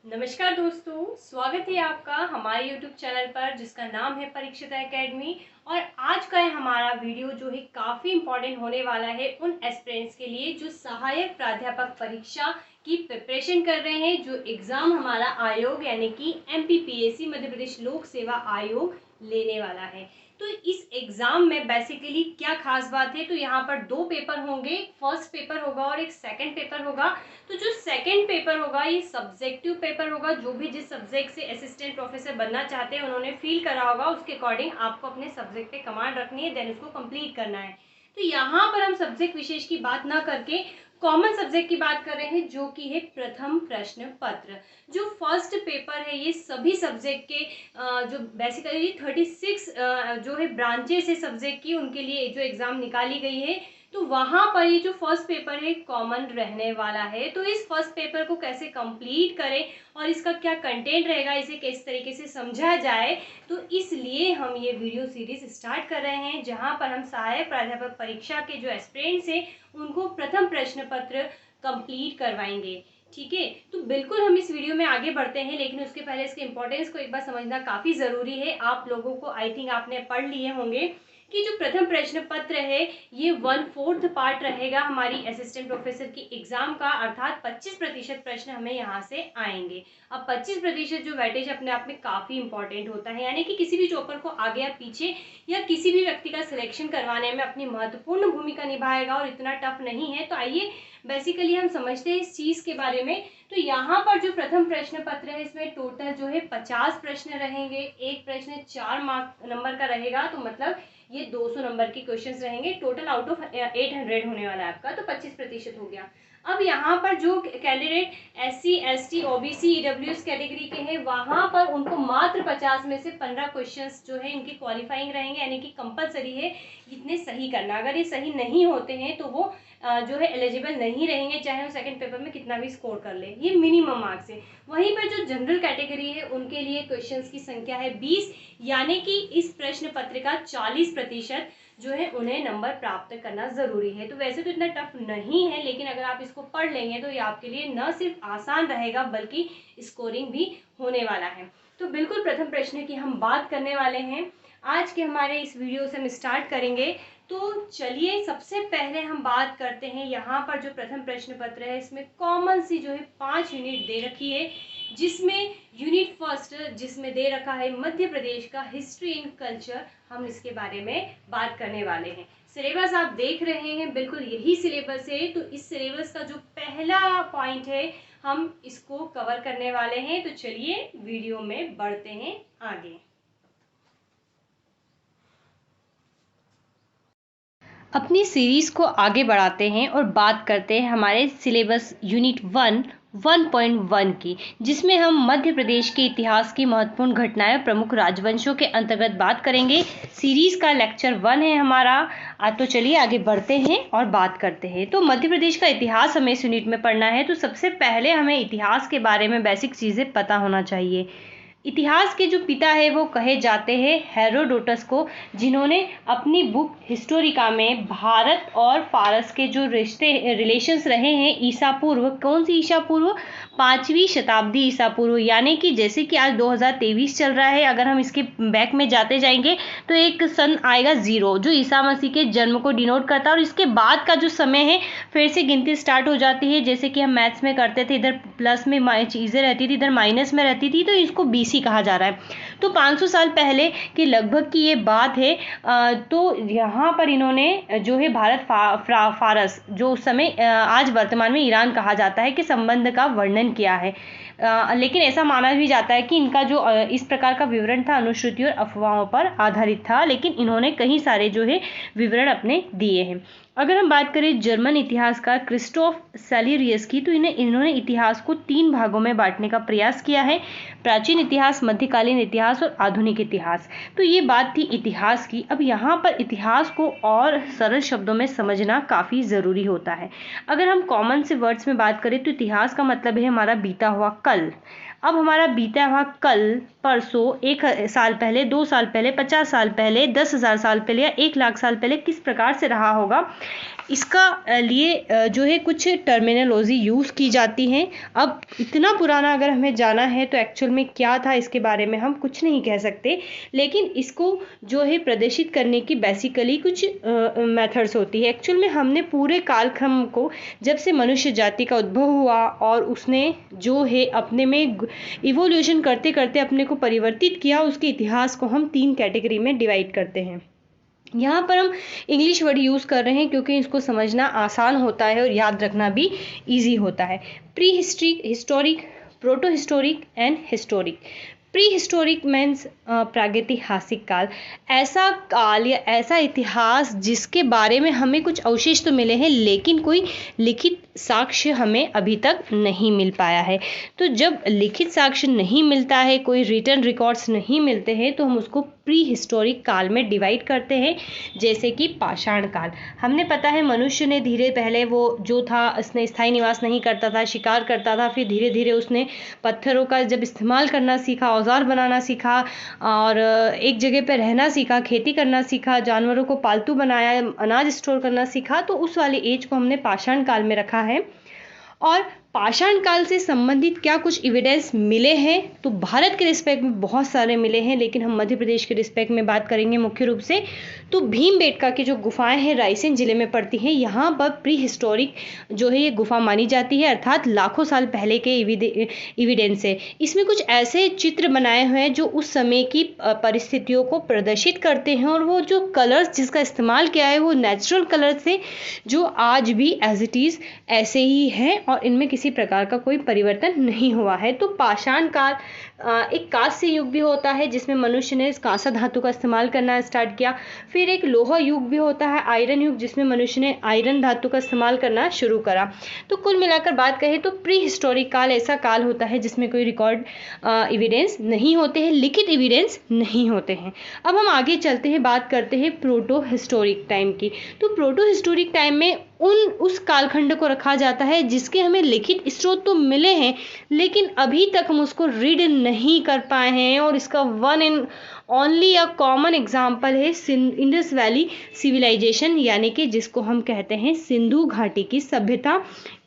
नमस्कार दोस्तों, स्वागत है आपका हमारे YouTube चैनल पर जिसका नाम है परीक्षिता एकेडमी। और आज का हमारा वीडियो जो है काफ़ी इम्पोर्टेंट होने वाला है उन एस्पिरेंट्स के लिए जो सहायक प्राध्यापक परीक्षा की प्रिपरेशन कर रहे हैं, जो एग्ज़ाम हमारा आयोग यानी कि MPPSC मध्य प्रदेश लोक सेवा आयोग लेने वाला है। तो इस एग्ज़ाम में बेसिकली क्या खास बात है, तो यहाँ पर दो पेपर होंगे, फर्स्ट पेपर होगा और एक सेकंड पेपर होगा। तो जो सेकंड पेपर होगा ये सब्जेक्टिव पेपर होगा। जो भी जिस सब्जेक्ट से असिस्टेंट प्रोफेसर बनना चाहते हैं उन्होंने फील करा होगा, उसके अकॉर्डिंग आपको अपने सब्जेक्ट पे कमांड रखनी है, देन उसको कंप्लीट करना है। तो यहाँ पर हम सब्जेक्ट विशेष की बात ना करके कॉमन सब्जेक्ट की बात कर रहे हैं, जो कि है प्रथम प्रश्न पत्र। जो फर्स्ट पेपर है ये सभी सब्जेक्ट के जो बेसिकली 36 जो है ब्रांचेस है सब्जेक्ट की, उनके लिए जो एग्ज़ाम निकाली गई है। तो वहाँ पर ये जो फर्स्ट पेपर है कॉमन रहने वाला है। तो इस फर्स्ट पेपर को कैसे कंप्लीट करें और इसका क्या कंटेंट रहेगा, इसे किस तरीके से समझा जाए, तो इसलिए हम ये वीडियो सीरीज स्टार्ट कर रहे हैं, जहाँ पर हम सहायक प्राध्यापक परीक्षा के जो एस्पिरेंट्स हैं उनको प्रथम प्रश्न पत्र कंप्लीट करवाएंगे। ठीक है, तो बिल्कुल हम इस वीडियो में आगे बढ़ते हैं, लेकिन उसके पहले इसके इम्पोर्टेंस को एक बार समझना काफ़ी ज़रूरी है। आप लोगों को आई थिंक आपने पढ़ लिए होंगे कि जो प्रथम प्रश्न पत्र है ये 1/4 पार्ट रहेगा हमारी असिस्टेंट प्रोफेसर की एग्जाम का, अर्थात 25% प्रश्न हमें यहाँ से आएंगे। अब 25% जो वेटेज अपने आप में काफ़ी इंपॉर्टेंट होता है, यानी कि किसी भी चौपर को आगे या पीछे या किसी भी व्यक्ति का सिलेक्शन करवाने में अपनी महत्वपूर्ण भूमिका निभाएगा और इतना टफ नहीं है। तो आइए बेसिकली हम समझते हैं इस चीज़ के बारे में। तो यहाँ पर जो प्रथम प्रश्न पत्र है इसमें टोटल जो है 50 प्रश्न रहेंगे। एक प्रश्न 4 नंबर का रहेगा, तो मतलब ये 200 नंबर के क्वेश्चंस रहेंगे। टोटल आउट ऑफ 800 होने वाला है आपका, तो 25% हो गया। अब यहाँ पर जो candidate SC ST OBC EWS category के हैं वहाँ पर उनको मात्र 50 में से 15 क्वेश्चंस जो है इनके क्वालिफाइंग रहेंगे, यानी कि कंपलसरी है इतने सही करना। अगर ये सही नहीं होते हैं तो वो जो है एलिजिबल नहीं रहेंगे, चाहे वो सेकंड पेपर में कितना भी स्कोर कर ले, ये मिनिमम मार्क्स है। वहीं पर जो जनरल कैटेगरी है उनके लिए क्वेश्चंस की संख्या है 20, यानी कि इस प्रश्न पत्र का 40% जो है उन्हें नंबर प्राप्त करना ज़रूरी है। तो वैसे तो इतना टफ नहीं है, लेकिन अगर आप इसको पढ़ लेंगे तो ये आपके लिए न सिर्फ आसान रहेगा बल्कि स्कोरिंग भी होने वाला है। तो बिल्कुल प्रथम प्रश्न की हम बात करने वाले हैं आज के हमारे इस वीडियो से हम स्टार्ट करेंगे। तो चलिए सबसे पहले हम बात करते हैं, यहाँ पर जो प्रथम प्रश्न पत्र है इसमें कॉमन सी जो है 5 यूनिट दे रखी है, जिसमें यूनिट फर्स्ट जिसमें दे रखा है मध्य प्रदेश का हिस्ट्री एंड कल्चर, हम इसके बारे में बात करने वाले हैं। सिलेबस आप देख रहे हैं, बिल्कुल यही सिलेबस है। तो इस सिलेबस का जो पहला पॉइंट है हम इसको कवर करने वाले हैं। तो चलिए वीडियो में बढ़ते हैं आगे। अपनी सीरीज़ को आगे बढ़ाते हैं और बात करते हैं हमारे सिलेबस यूनिट 1.1 की, जिसमें हम मध्य प्रदेश के इतिहास की महत्वपूर्ण घटनाएं और प्रमुख राजवंशों के अंतर्गत बात करेंगे। सीरीज़ का लेक्चर 1 है हमारा। तो चलिए आगे बढ़ते हैं और बात करते हैं। तो मध्य प्रदेश का इतिहास हमें इस यूनिट में पढ़ना है। तो सबसे पहले हमें इतिहास के बारे में बेसिक चीज़ें पता होना चाहिए। इतिहास के जो पिता है वो कहे जाते हैं हेरोडोटस को, जिन्होंने अपनी बुक हिस्टोरिका में भारत और फारस के जो रिलेशंस रहे हैं ईसा पूर्व, कौन सी ईसा पूर्व, 5वीं शताब्दी ईसा पूर्व, यानी कि जैसे कि आज 2023 चल रहा है, अगर हम इसके बैक में जाते जाएंगे तो एक सन आएगा 0 जो ईसा मसीह के जन्म को डिनोट करता है, और इसके बाद का जो समय है फिर से गिनती स्टार्ट हो जाती है। जैसे कि हम मैथ्स में करते थे, इधर प्लस में चीज़ें रहती थी, इधर माइनस में रहती थी, तो इसको BC कहा जा रहा है। तो 500 साल पहले के लगभग की ये बात है। तो यहाँ पर इन्होंने जो है भारत फारस, जो उस समय आज वर्तमान में ईरान कहा जाता है, कि संबंध का वर्णन किया है। लेकिन ऐसा माना भी जाता है कि इनका जो इस प्रकार का विवरण था अनुश्रुति और अफवाहों पर आधारित था, लेकिन इन्होंने कई सारे जो है विवरण अपने दिए हैं। अगर हम बात करें जर्मन इतिहासकार क्रिस्टोफ सेल्यूरियस की, तो इन्होंने इतिहास को 3 भागों में बांटने का प्रयास किया है: प्राचीन इतिहास, मध्यकालीन इतिहास और आधुनिक इतिहास। तो ये बात थी इतिहास की। अब यहाँ पर इतिहास को और सरल शब्दों में समझना काफ़ी ज़रूरी होता है। अगर हम कॉमन से वर्ड्स में बात करें तो इतिहास का मतलब है हमारा बीता हुआ कल। अब हमारा बीता हुआ कल, परसों, 1 साल पहले, 2 साल पहले, 50 साल पहले, 10,000 साल पहले या 1,00,000 साल पहले किस प्रकार से रहा होगा, इसका लिए जो है कुछ टर्मिनोलॉजी यूज़ की जाती हैं। अब इतना पुराना अगर हमें जाना है तो एक्चुअल में क्या था इसके बारे में हम कुछ नहीं कह सकते, लेकिन इसको जो है प्रदर्शित करने की बेसिकली कुछ मेथड्स होती है। एक्चुअल में हमने पूरे कालक्रम को, जब से मनुष्य जाति का उद्भव हुआ और उसने जो है अपने में इवोल्यूशन करते करते अपने को परिवर्तित किया, उसके इतिहास को हम 3 कैटेगरी में डिवाइड करते हैं। यहाँ पर हम इंग्लिश वर्ड यूज़ कर रहे हैं क्योंकि इसको समझना आसान होता है और याद रखना भी इजी होता है। Pre historic, historic, proto historic and historic. Pre historic means प्रागैतिहासिक काल, ऐसा काल या ऐसा इतिहास जिसके बारे में हमें कुछ अवशेष तो मिले हैं लेकिन कोई लिखित साक्ष्य हमें अभी तक नहीं मिल पाया है। तो जब लिखित साक्ष्य नहीं मिलता है, कोई रिटन रिकॉर्ड्स नहीं मिलते हैं, तो हम उसको प्री हिस्टोरिक काल में डिवाइड करते हैं। जैसे कि पाषाण काल, हमने पता है मनुष्य ने धीरे पहले वो जो था उसने स्थायी निवास नहीं करता था, शिकार करता था, फिर धीरे धीरे उसने पत्थरों का जब इस्तेमाल करना सीखा, औजार बनाना सीखा और एक जगह पर रहना सीखा, खेती करना सीखा, जानवरों को पालतू बनाया, अनाज स्टोर करना सीखा, तो उस वाले एज को हमने पाषाण काल में रखा है। और पाषाण काल से संबंधित क्या कुछ एविडेंस मिले हैं, तो भारत के रिस्पेक्ट में बहुत सारे मिले हैं, लेकिन हम मध्य प्रदेश के रिस्पेक्ट में बात करेंगे मुख्य रूप से। तो भीमबेटका की जो गुफाएं हैं रायसेन जिले में पड़ती हैं, यहाँ पर प्री हिस्टोरिक जो है ये गुफा मानी जाती है, अर्थात लाखों साल पहले के एविडेंस है। इसमें कुछ ऐसे चित्र बनाए हुए हैं जो उस समय की परिस्थितियों को प्रदर्शित करते हैं, और वो जो कलर्स जिसका इस्तेमाल किया है वो नेचुरल कलर्स थे जो आज भी एज इट इज़ ऐसे ही हैं और इनमें किसी प्रकार का कोई परिवर्तन नहीं हुआ है। तो पाषाण काल एक कांस्य युग भी होता है जिसमें मनुष्य ने कांसा धातु का इस्तेमाल करना स्टार्ट किया। फिर एक लोहा युग भी होता है, आयरन युग, जिसमें मनुष्य ने आयरन धातु का इस्तेमाल करना शुरू करा। तो कुल मिलाकर बात कहें तो प्री हिस्टोरिक काल ऐसा काल होता है जिसमें कोई रिकॉर्ड एविडेंस नहीं होते हैं, लिखित एविडेंस नहीं होते हैं। अब हम आगे चलते हैं, बात करते हैं प्रोटो हिस्टोरिक टाइम की। तो प्रोटो हिस्टोरिक टाइम में उस कालखंड को रखा जाता है जिसके हमें लिखित स्रोत तो मिले हैं लेकिन अभी तक हम उसको रीड नहीं कर पाए हैं, और इसका one and only a common example है इंडस वैली सिविलाइजेशन, यानी कि जिसको हम कहते हैं सिंधु घाटी की सभ्यता।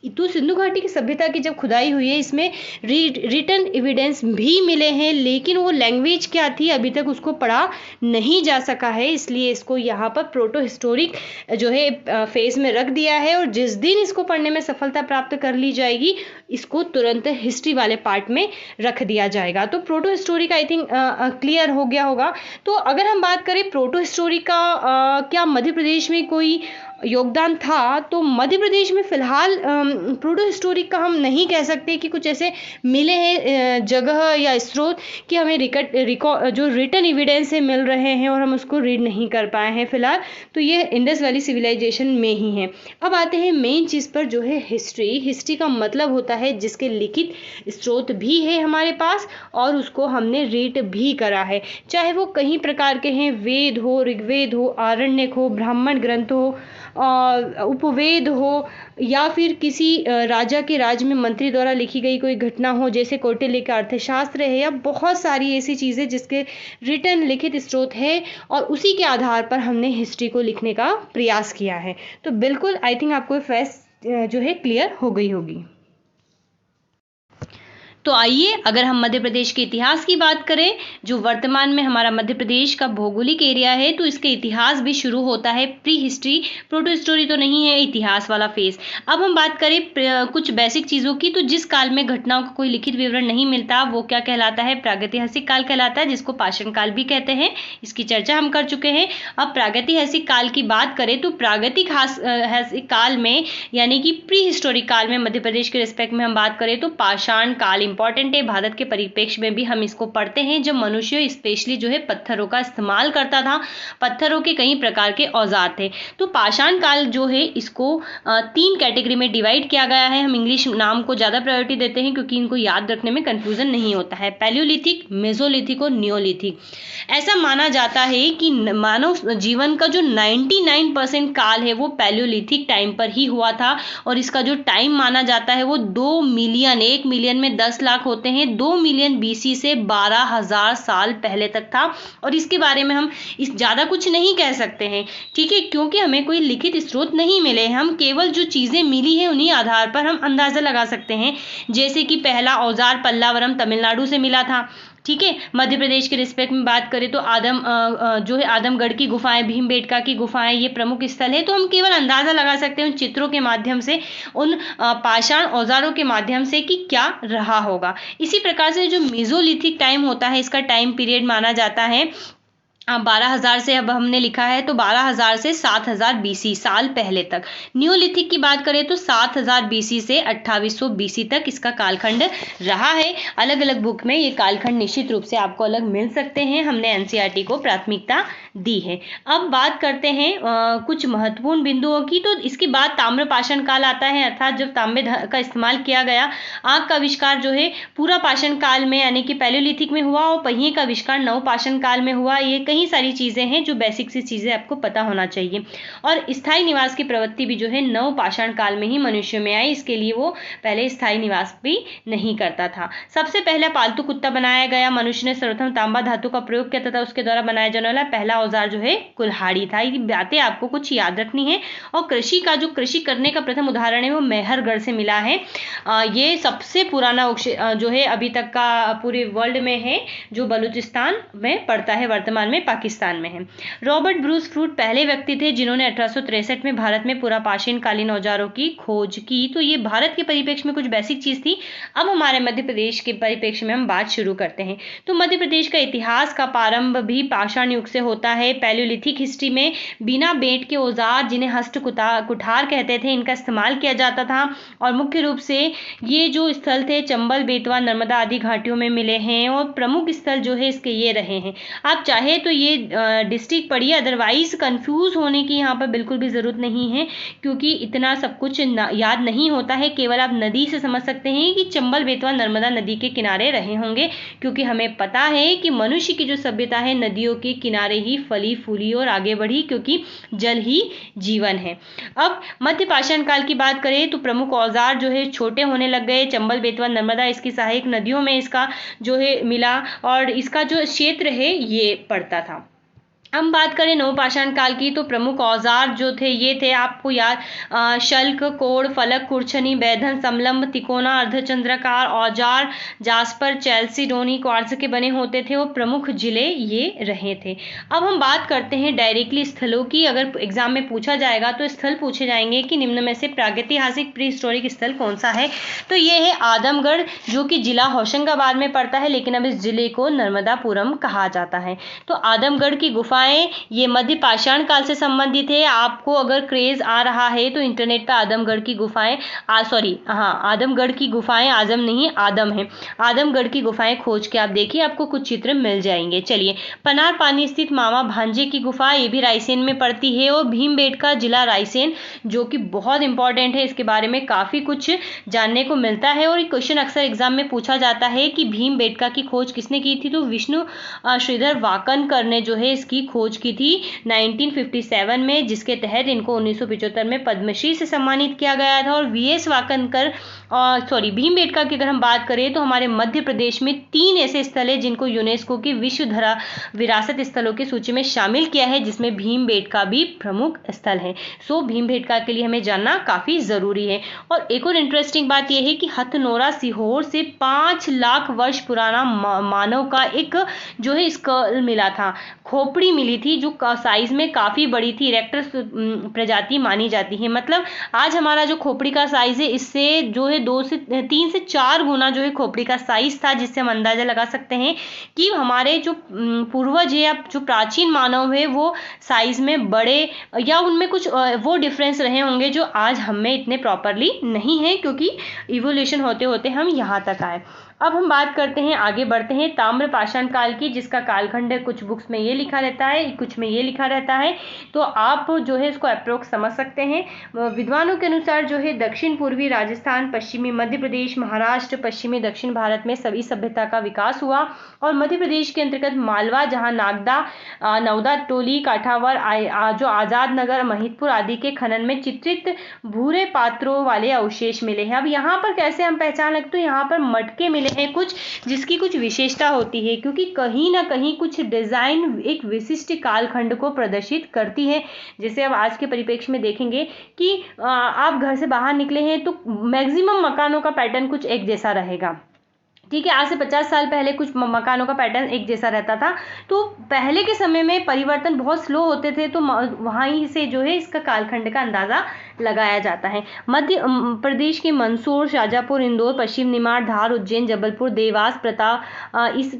तो सिंधु घाटी की सभ्यता की जब खुदाई हुई है, इसमें रिटन एविडेंस भी मिले हैं, लेकिन वो लैंग्वेज क्या थी अभी तक उसको पढ़ा नहीं जा सका है, इसलिए इसको यहाँ पर प्रोटो हिस्टोरिक जो है फेज में रख दिया है। और जिस दिन इसको पढ़ने में सफलता प्राप्त कर ली जाएगी, इसको तुरंत हिस्ट्री वाले पार्ट में रख दिया जाएगा। तो proto historic I think clear हो गया होगा। तो अगर हम बात करें प्रोटो हिस्टोरिक का क्या मध्य प्रदेश में कोई योगदान था, तो मध्य प्रदेश में फिलहाल प्रोटो हिस्टोरिक का हम नहीं कह सकते कि कुछ ऐसे मिले हैं जगह या स्रोत कि हमें जो रिटन एविडेंस है मिल रहे हैं और हम उसको रीड नहीं कर पाए हैं फिलहाल। तो ये इंडस वैली सिविलाइजेशन में ही है। अब आते हैं मेन चीज़ पर जो है हिस्ट्री। हिस्ट्री का मतलब होता है जिसके लिखित स्रोत भी है हमारे पास और उसको हमने रीड भी करा है, चाहे वो कई प्रकार के हैं, वेद हो, ऋग्वेद हो, आरण्यक हो, ब्राह्मण ग्रंथ हो, उपवेद हो, या फिर किसी राजा के राज में मंत्री द्वारा लिखी गई कोई घटना हो, जैसे कौटिल्य का अर्थशास्त्र है, या बहुत सारी ऐसी चीज़ें जिसके रिटन लिखित स्रोत है और उसी के आधार पर हमने हिस्ट्री को लिखने का प्रयास किया है। तो बिल्कुल आई थिंक आपको फेस जो है क्लियर हो गई होगी। तो आइए अगर हम मध्य प्रदेश के इतिहास की बात करें, जो वर्तमान में हमारा मध्य प्रदेश का भौगोलिक एरिया है, तो इसके इतिहास भी शुरू होता है प्री हिस्ट्री, प्रोटो हिस्टोरी तो नहीं है, इतिहास वाला फेज। अब हम बात करें कुछ बेसिक चीज़ों की, तो जिस काल में घटनाओं का कोई लिखित विवरण नहीं मिलता वो क्या कहलाता है, प्रागैतिहासिक काल कहलाता है, जिसको पाषाण काल भी कहते हैं। इसकी चर्चा हम कर चुके हैं। अब प्रागैतिहासिक काल की बात करें तो प्रागैतिहासिक काल में यानी कि प्री हिस्टोरिक काल में मध्य प्रदेश के रिस्पेक्ट में हम बात करें तो पाषाण काल इंपॉर्टेंट है। भारत के परिप्रेक्ष्य में भी हम इसको पढ़ते हैं जब मनुष्य स्पेशली जो है पत्थरों का इस्तेमाल करता था, पत्थरों के कई प्रकार के औजार थे। तो पाषाण काल जो है इसको 3 कैटेगरी में डिवाइड किया गया है। हम इंग्लिश नाम को ज़्यादा प्रायोरिटी देते हैं क्योंकि इनको याद रखने में कन्फ्यूजन नहीं होता है। पैलियोलिथिक, मेसोलिथिक और नियोलिथिक। ऐसा माना जाता है कि मानव जीवन का जो 99% काल है वो पैलियोलिथिक टाइम पर ही हुआ था, और इसका जो टाइम माना जाता है वो 2 मिलियन, 1 मिलियन में 10 10 लाख होते हैं। 2 मिलियन BC से 12,000 साल पहले तक था। और इसके बारे में हम इस ज़्यादा कुछ नहीं कह सकते हैं, ठीक है, क्योंकि हमें कोई लिखित स्रोत नहीं मिले। हम केवल जो चीज़ें मिली हैं उन्हीं आधार पर हम अंदाज़ा लगा सकते हैं। जैसे कि पहला औजार पल्लावरम तमिलनाडु से मिला था, ठीक है। मध्य प्रदेश के रिस्पेक्ट में बात करें तो जो है आदमगढ़ की गुफाएं, भीमबेटका की गुफाएं, ये प्रमुख स्थल है। तो हम केवल अंदाजा लगा सकते हैं उन चित्रों के माध्यम से, उन पाषाण औजारों के माध्यम से कि क्या रहा होगा। इसी प्रकार से जो मेसोलिथिक टाइम होता है, इसका टाइम पीरियड माना जाता है 12,000 से, अब हमने लिखा है तो 12,000 से 7,000 BC साल पहले तक। न्यूलिथिक की बात करें तो 7,000 BC से 2800 BC तक इसका कालखंड रहा है। अलग अलग बुक में ये कालखंड निश्चित रूप से आपको अलग मिल सकते हैं, हमने NCERT को प्राथमिकता दी है। अब बात करते हैं कुछ महत्वपूर्ण बिंदुओं की। तो इसके बाद ताम्रपाषाण काल आता है, अर्थात जब तांबे का इस्तेमाल किया गया। आग का आविष्कार जो है पूरा पाषाण काल में यानी कि पैलियोलिथिक में हुआ, और पहिए का आविष्कार नवपाषाण काल में हुआ। ये कई सारी चीजें हैं जो बेसिक सी चीजें आपको पता होना चाहिए। और स्थायी निवास की प्रवृत्ति भी जो है नवपाषाण काल में ही मनुष्य में आई। इसके लिए वो पहले स्थायी निवास भी नहीं करता था। सबसे पहला पालतू कुत्ता बनाया गया। मनुष्य ने सर्वप्रथम तांबा धातु का प्रयोग किया तथा उसके द्वारा बनाया जाने वाला पहला औजार जो है कुल्हाड़ी था। ये बातें आपको कुछ याद रखनी है। और कृषि करने का प्रथम उदाहरण है वो मेहरगढ़ से मिला है। ये सबसे पुराना जो है अभी तक का पूरे वर्ल्ड में है, जो बलूचिस्तान में पड़ता है, वर्तमान में पाकिस्तान में है। रॉबर्ट ब्रूस फ्रूट पहले व्यक्ति थे जिन्होंने 1863 में भारत में पुरापाषाण कालीन औजारों की खोज की। तो ये भारत के परिप्रेक्ष्य में कुछ बेसिक चीज थी। अब हमारे मध्य प्रदेश के परिप्रेक्ष्य में हम बात शुरू करते हैं। तो मध्य प्रदेश का इतिहास का प्रारंभ भी पाषाण युग से होता है। पैलियोलिथिक हिस्ट्री में बिना बेंट के औजार, जिन्हें हस्त कुठार कहते थे, इनका इस्तेमाल किया जाता था। और मुख्य रूप से ये जो स्थल थे चंबल, बेतवा, नर्मदा आदि घाटियों में मिले हैं। और प्रमुख स्थल जो है इसके ये रहे हैं। आप चाहे तो ये डिस्ट्रिक्ट पढ़िए, अदरवाइज कंफ्यूज होने की यहाँ पर बिल्कुल भी जरूरत नहीं है, क्योंकि इतना सब कुछ याद नहीं होता है। केवल आप नदी से समझ सकते हैं कि चंबल, बेतवा, नर्मदा नदी के किनारे रहे होंगे, क्योंकि हमें पता है कि मनुष्य की जो सभ्यता है नदियों के किनारे ही फली फूली और आगे बढ़ी, क्योंकि जल ही जीवन है। अब मध्य पाषाण काल की बात करें तो प्रमुख औजार जो है छोटे होने लग गए। चंबल, बेतवा, नर्मदा इसकी सहायक नदियों में इसका जो है मिला, और इसका जो क्षेत्र है ये पड़ता था। हम बात करें नवपाषाण काल की तो प्रमुख औजार जो थे ये थे, आपको याद, शल्क, कोड़, फलक, कुरछनी, बैधन, समलंब, तिकोना, अर्धचंद्राकार औजार जास्पर, चैल्सीडोनी, क्वार्ट्ज के बने होते थे। वो प्रमुख जिले ये रहे थे। अब हम बात करते हैं डायरेक्टली स्थलों की। अगर एग्जाम में पूछा जाएगा तो स्थल पूछे जाएंगे कि निम्न में से प्रागैतिहासिक प्री हिस्टोरिक स्थल कौन सा है। तो ये है आदमगढ़, जो कि जिला होशंगाबाद में पड़ता है, लेकिन अब इस जिले को नर्मदापुरम कहा जाता है। तो आदमगढ़ की गुफाएं ये मध्य पाषाण काल से संबंधित है। आपको अगर क्रेज आ रहा है तो इंटरनेट पर आदमगढ़ की गुफाएं आदमगढ़ की गुफाएं, आजम नहीं आदम है, आदमगढ़ की गुफाएं खोज के आप देखिए, आपको कुछ चित्र मिल जाएंगे। चलिए, पनार पानी स्थित मामा भांजे की गुफा, ये भी रायसेन में पड़ती है। और भीमबेटका जिला रायसेन, जो कि बहुत इंपॉर्टेंट है, इसके बारे में काफी कुछ जानने को मिलता है। और क्वेश्चन अक्सर एग्जाम में पूछा जाता है कि भीमबेटका की खोज किसने की थी। तो विष्णु श्रीधर वाकनकर ने जो है इसकी खोज की थी 1957 में, जिसके तहत इनको 1975 में पद्मश्री से सम्मानित किया गया था। और VS वाकनकर भीमबेटका की अगर हम बात करें तो हमारे मध्य प्रदेश में 3 ऐसे स्थल है जिनको यूनेस्को की विश्व धरा विरासत स्थलों की सूची में शामिल किया है, जिसमें भीमबेटका भी प्रमुख स्थल है। सो भीमबेटका के लिए हमें जानना काफी जरूरी है। और एक और इंटरेस्टिंग बात यह है कि हथनोरा सीहोर से 5 लाख वर्ष पुराना मानव का एक जो है स्कल मिला था, खोपड़ी मिली थी, जो साइज में काफी बड़ी थी, इरेक्टस प्रजाति मानी जाती है। मतलब आज हमारा जो खोपड़ी का साइज है, इससे जो है 3 से 4 गुना जो है खोपड़ी का साइज था, जिससे हम अंदाजा लगा सकते हैं कि हमारे जो पूर्वज है या जो प्राचीन मानव है वो साइज में बड़े, या उनमें कुछ वो डिफरेंस रहे होंगे जो आज हमें इतने प्रॉपरली नहीं है, क्योंकि इवोल्यूशन होते होते हम यहाँ तक आए। अब हम बात करते हैं, आगे बढ़ते हैं ताम्र पाषाण काल की, जिसका कालखंड कुछ बुक्स में ये लिखा रहता है, कुछ में ये लिखा रहता है। तो आप जो है इसको अप्रोक्स समझ सकते हैं। विद्वानों के अनुसार जो है दक्षिण पूर्वी राजस्थान, पश्चिमी मध्य प्रदेश, महाराष्ट्र, पश्चिमी दक्षिण भारत में सभी सभ्यता का विकास हुआ। और मध्य प्रदेश के अंतर्गत मालवा, जहाँ नागदा, नौदा टोली, काठावर, जो आजाद नगर, महिदपुर आदि के खनन में चित्रित भूरे पात्रों वाले अवशेष मिले हैं। अब यहाँ पर कैसे हम पहचान लगते हैं, यहाँ पर मटके मिले हैं कुछ जिसकी कुछ विशेषता होती है, क्योंकि कहीं ना कहीं कुछ डिज़ाइन एक विशिष्ट कालखंड को प्रदर्शित करती है। जैसे अब आज के परिप्रेक्ष्य में देखेंगे कि आप घर से बाहर निकले हैं तो मैक्सिमम मकानों का पैटर्न कुछ एक जैसा रहेगा। ठीक है, आज से 50 साल पहले कुछ मकानों का पैटर्न एक जैसा रहता था। तो पहले के समय में परिवर्तन बहुत स्लो होते थे, तो वहीं से जो है इसका कालखंड का अंदाज़ा लगाया जाता है। मध्य प्रदेश के मंदसौर, शाजापुर, इंदौर, पश्चिम निमाड़, धार, उज्जैन, जबलपुर, देवास, प्रताप, इस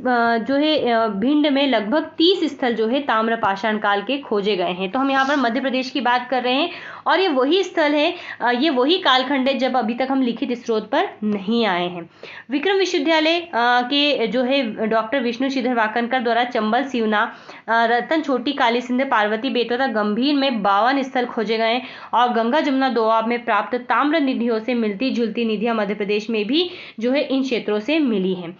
जो है भिंड में लगभग 30 स्थल जो है ताम्रपाषाण काल के खोजे गए हैं। तो हम यहाँ पर मध्य प्रदेश की बात कर रहे हैं और ये वही स्थल है, ये वही कालखंड है जब अभी तक हम लिखित स्रोत पर नहीं आए हैं। विक्रम विश्वविद्यालय के जो है डॉक्टर विष्णु श्रीधर वाकनकर द्वारा चंबल, सिवना, रतन, छोटी काली सिंध, पार्वती, बेतवा, गंभीर में 52 स्थल खोजे गए और गंगा, जमुना, दोआब में प्राप्त ताम्र निधियों से मिलती जुलती निधियां मध्य प्रदेश में भी जो है इन क्षेत्रों से मिली हैं।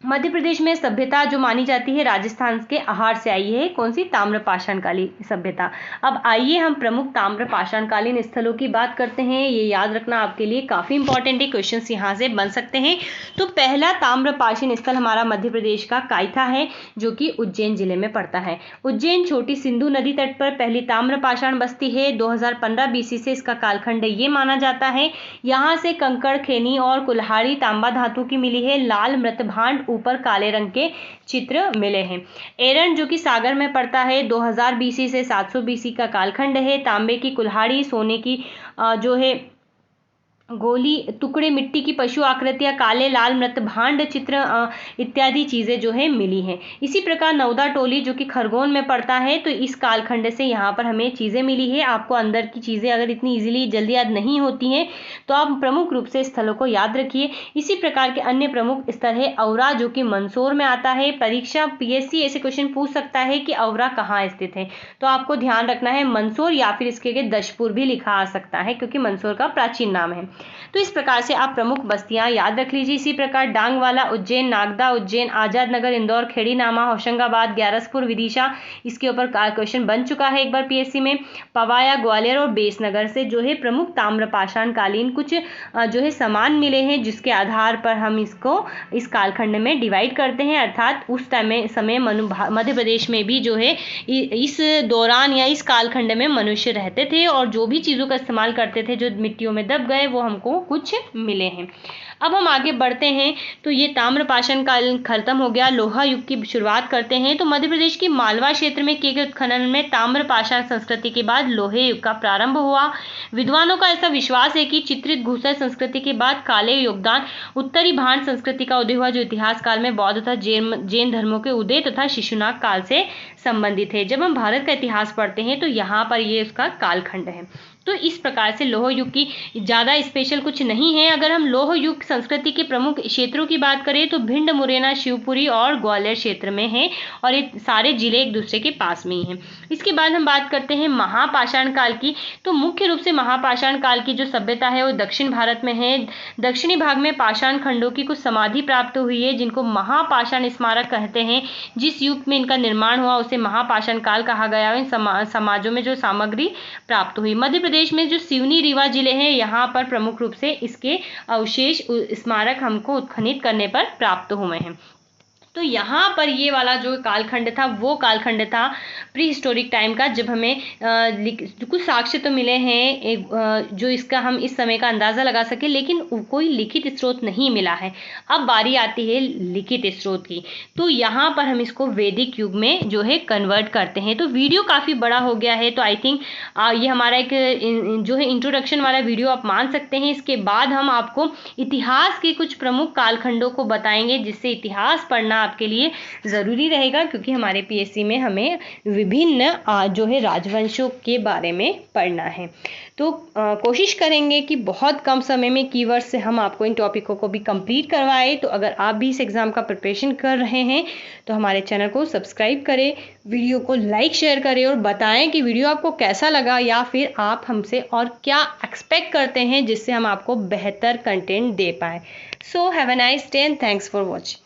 मध्य प्रदेश में सभ्यता जो मानी जाती है राजस्थान के आहार से आई है, कौन सी? ताम्रपाषाणकालीन सभ्यता। अब आइए हम प्रमुख ताम्रपाषाणकालीन स्थलों की बात करते हैं। ये याद रखना आपके लिए काफी इंपॉर्टेंट है, क्वेश्चंस यहाँ से बन सकते हैं। तो पहला ताम्रपाषाण स्थल हमारा मध्य प्रदेश का कायथा है, जो कि उज्जैन जिले में पड़ता है। उज्जैन छोटी सिंधु नदी तट पर पहली ताम्रपाषाण बस्ती है। 2015 BC से इसका कालखंड ये माना जाता है। यहाँ से कंकड़, खैनी और कुल्हाड़ी तांबा धातु की मिली है। लाल मृत भांड, ऊपर काले रंग के चित्र मिले हैं। एरन जो कि सागर में पड़ता है, 2000 BC से 700 BC का कालखंड है। तांबे की कुल्हाड़ी, सोने की जो है गोली, टुकड़े, मिट्टी की पशु आकृतियां, काले लाल मृत भांड चित्र इत्यादि चीजें जो है मिली हैं। इसी प्रकार नवदा टोली जो कि खरगोन में पड़ता है, तो इस कालखंड से यहाँ पर हमें चीजें मिली है। आपको अंदर की चीजें अगर इतनी इजीली जल्दी याद नहीं होती हैं तो आप प्रमुख रूप से स्थलों को याद रखिए। इसी प्रकार के अन्य प्रमुख स्थल है औरा जो कि मंदसौर में आता है। परीक्षा PSC ऐसे क्वेश्चन पूछ सकता है कि औरा कहाँ स्थित है, तो आपको ध्यान रखना है मंदसौर या फिर इसके आगे दशपुर भी लिखा आ सकता है, क्योंकि मंदसौर का प्राचीन नाम है। तो इस प्रकार से आप प्रमुख बस्तियां याद रख लीजिए। इसी प्रकार डांगवाला, उज्जैन, नागदा, उज्जैन, आजाद नगर, इंदौर, खेड़ी नामा, होशंगाबाद, ग्यारसपुर, विदिशा, इसके ऊपर क्वेश्चन बन चुका है एक बार PSC में। पवाया, ग्वालियर और बेसनगर से जो है प्रमुख ताम्रपाषाण कालीन कुछ जो है सामान मिले हैं, जिसके आधार पर हम इसको इस कालखंड में डिवाइड करते हैं। अर्थात उस समय मध्य प्रदेश में भी जो है इस दौरान या इस कालखंड में मनुष्य रहते थे और जो भी चीज़ों का इस्तेमाल करते थे जो मिट्टियों में दब गए वो हमको कुछ मिले हैं। अब हम आगे बढ़ते हैं। तो ये ताम्रपाषाण काल खत्म हो गया, लोहा युग की शुरुआत करते हैं। तो मध्य प्रदेश के मालवा क्षेत्र में किए गए उत्खनन में ताम्रपाषाण संस्कृति के बाद लोहे युग का प्रारंभ हुआ। विद्वानों का ऐसा विश्वास है कि चित्रित घुसर संस्कृति के बाद काले योगदान उत्तरी भांड संस्कृति का उदय हुआ, जो इतिहास काल में बौद्ध तथा जैन धर्मों के उदय तथा शिशुनाग काल से संबंधित है। जब हम भारत का इतिहास पढ़ते हैं तो यहाँ पर ये उसका कालखंड है। तो इस प्रकार से लौह युग की ज़्यादा स्पेशल कुछ नहीं है। अगर हम लौह युग संस्कृति के प्रमुख क्षेत्रों की बात करें तो भिंड, मुरैना, शिवपुरी और ग्वालियर क्षेत्र में है और ये सारे जिले एक दूसरे के पास में ही हैं। इसके बाद हम बात करते हैं महापाषाण काल की। तो मुख्य रूप से महापाषाण काल की जो सभ्यता है वो दक्षिण भारत में है। दक्षिणी भाग में पाषाण खंडों की कुछ समाधि प्राप्त हुई है, जिनको महापाषाण स्मारक कहते हैं। जिस युग में इनका निर्माण हुआ उसे महापाषाण काल कहा गया है। समाजों में जो सामग्री प्राप्त हुई, मध्य प्रदेश में जो सिवनी, रीवा जिले हैं, यहाँ पर प्रमुख रूप से इसके अवशेष स्मारक हमको उत्खनित करने पर प्राप्त हुए हैं। तो यहाँ पर ये वाला जो कालखंड था वो कालखंड था प्री हिस्टोरिक टाइम का, जब हमें कुछ साक्ष्य तो मिले हैं जो इसका हम इस समय का अंदाज़ा लगा सके, लेकिन कोई लिखित स्रोत नहीं मिला है। अब बारी आती है लिखित स्रोत की। तो यहाँ पर हम इसको वैदिक युग में जो है कन्वर्ट करते हैं। तो वीडियो काफ़ी बड़ा हो गया है, तो आई थिंक ये हमारा एक जो है इंट्रोडक्शन वाला वीडियो आप मान सकते हैं। इसके बाद हम आपको इतिहास के कुछ प्रमुख कालखंडों को बताएंगे, जिससे इतिहास पढ़ना आपके लिए ज़रूरी रहेगा, क्योंकि हमारे PSC में हमें विभिन्न जो है राजवंशों के बारे में पढ़ना है। तो कोशिश करेंगे कि बहुत कम समय में कीवर्ड्स से हम आपको इन टॉपिकों को भी कंप्लीट करवाएं। तो अगर आप भी इस एग्ज़ाम का प्रिपरेशन कर रहे हैं तो हमारे चैनल को सब्सक्राइब करें, वीडियो को लाइक शेयर करें और बताएं कि वीडियो आपको कैसा लगा, या फिर आप हमसे और क्या एक्सपेक्ट करते हैं जिससे हम आपको बेहतर कंटेंट दे पाएँ। So have a nice day and thanks for watching.